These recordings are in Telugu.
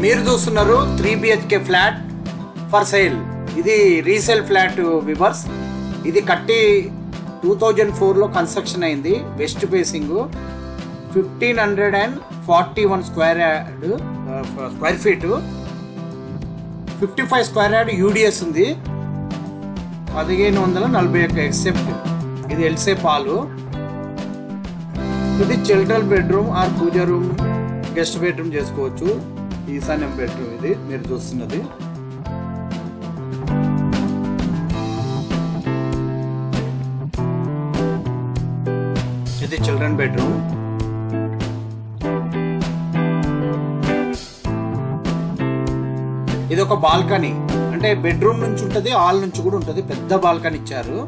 మీరు చూస్తున్నారు 3 BHK ఫ్లాట్ ఫర్ సేల్. ఇది రీసేల్ ఫ్లాట్ వివర్స్. ఇది కట్టి 2004లో కన్స్ట్రక్షన్ అయింది. West facing 1541 square feet, 55 square yard UDS ఉంది, 1541 ఎక్సెప్ట్. ఇది ఎల్సే పాలు. ఇది children bedroom or puja room, guest bedroom చేసుకోవచ్చు. ఈశాన్యం బెడ్రూమ్ ఇది మీరు చూస్తున్నది. ఇది చిల్డ్రన్ బెడ్రూమ్. ఇది ఒక బాల్కనీ, అంటే బెడ్రూమ్ నుంచి ఉంటుంది, హాల్ నుంచి కూడా ఉంటుంది. పెద్ద బాల్కనీ ఇచ్చారు.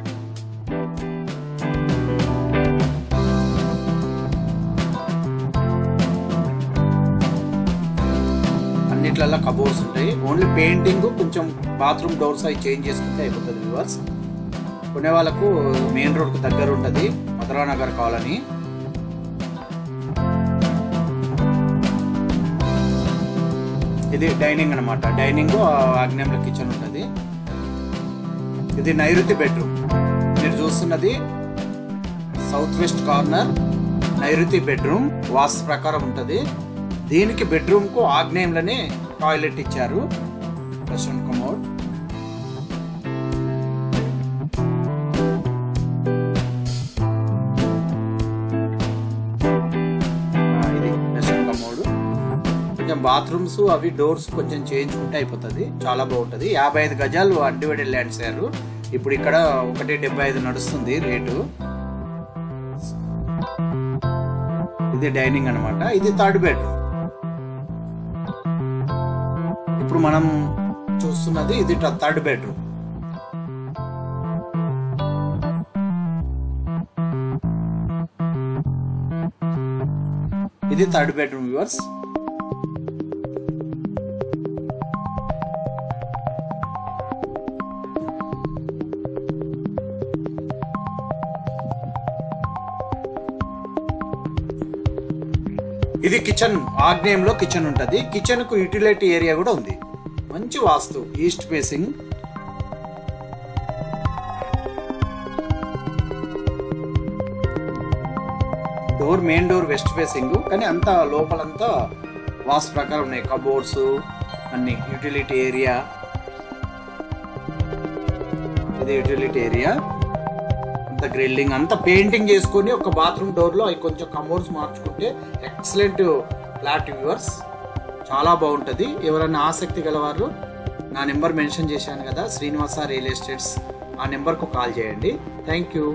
అన్నిట్లలో కబోర్డ్స్ ఉంటాయి. ఓన్లీ పెయింటింగ్, కొంచెం బాత్రూమ్ డోర్స్ అవి చేంజ్ చేసుకుంటే అయిపోతుంది వ్యూవర్స్. కొనే వాళ్ళకు మెయిన్ రోడ్కు దగ్గర ఉంటుంది, మధురానగర్ కాలనీ. ఇది డైనింగ్ అనమాట. డైనింగ్, ఆగ్నేయంలో కిచెన్ ఉంటుంది. ఇది నైరుతి బెడ్రూమ్. మీరు చూస్తున్నది సౌత్ వెస్ట్ కార్నర్ నైరుతి బెడ్రూమ్. వాస్తు ప్రకారం ఉంటుంది. దీనికి బెడ్రూమ్ కు ఆగ్నేయంలోనే టాయిలెట్ ఇచ్చారు. Western commode. ఇది వెస్టర్న్ కమోడ్. కొంచెం బాత్రూమ్స్ అవి డోర్స్ కొంచెం చేయించుకుంటే అయిపోతుంది. చాలా బాగుంటుంది. 55 గజాలు అన్డివైడెడ్ ల్యాండ్స్ అయ్యారు. ఇప్పుడు ఇక్కడ 1.75 నడుస్తుంది రేటు. ఇది డైనింగ్ అనమాట. ఇది థర్డ్ బెడ్రూమ్. ఇప్పుడు మనం చూస్తున్నది ఇది థర్డ్ బెడ్రూమ్. ఇది థర్డ్ బెడ్రూమ్ వ్యూవర్స్. ఇది కిచెన్. ఆగ్నేయంలో కిచెన్ ఉంటుంది. కిచెన్ కు యూటిలిటీ ఏరియా కూడా ఉంది. మంచి vastu. East facing. Door, main door west facing, కానీ అంతా లోపలంతా వాస్తు ప్రకారం ఉన్నాయి. కబోర్డ్స్ అన్ని. Utility area. ఇది యూటిలిటీ ఏరియా. అంత గ్రిల్లింగ్, అంత పెయింటింగ్ చేసుకొని ఒక బాత్రూమ్ డోర్ లో అవి కొంచెం కమోడ్స్ మార్చుకుంటే ఎక్సలెంట్ ఫ్లాట్ వ్యూవర్స్. చాలా బాగుంటుంది. ఎవరైనా ఆసక్తి గలవారు నా నెంబర్ మెన్షన్ చేశాను కదా, శ్రీనివాస రియల్ ఎస్టేట్స్, ఆ నెంబర్కు కాల్ చేయండి. Thank you.